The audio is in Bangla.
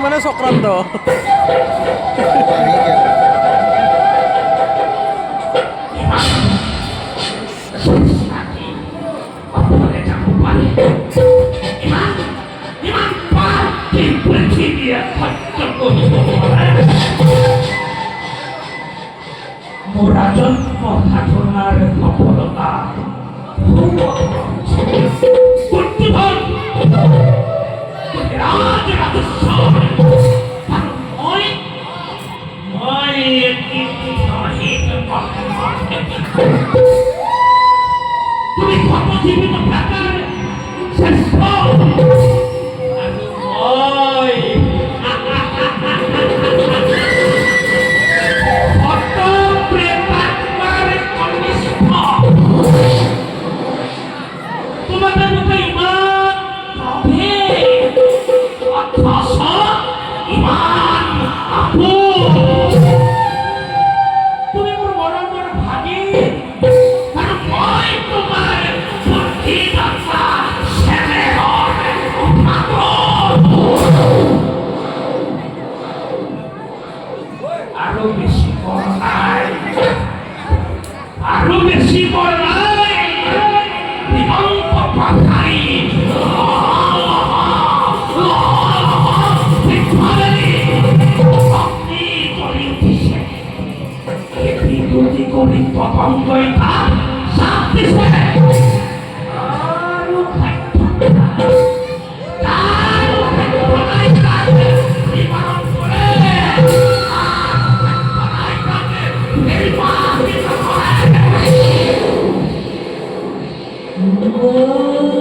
mana Sokrando. Murajon menghancurkan kepolota. Kuntuhan, bergerak besar. Oi, oi, itu তুমি কত জীবিত থাকার শ্রেষ্ঠ ওই কত প্রেমাত্মার কনিষ্ঠ তোমাদের মতো ইমান হবে অথচ ইমান আপু তুমি মোর বড় বড় ভাগী কারণ মই তোমার বুদ্ধি দশা সেরে আরো বেশি পড়াই আরো বেশি পড়াই দিগন্ত পাথাই অগ্নি জ্বলি উঠিছে এটি দুটি করি পতঙ্গই তার সাপ দিছে আরো Oh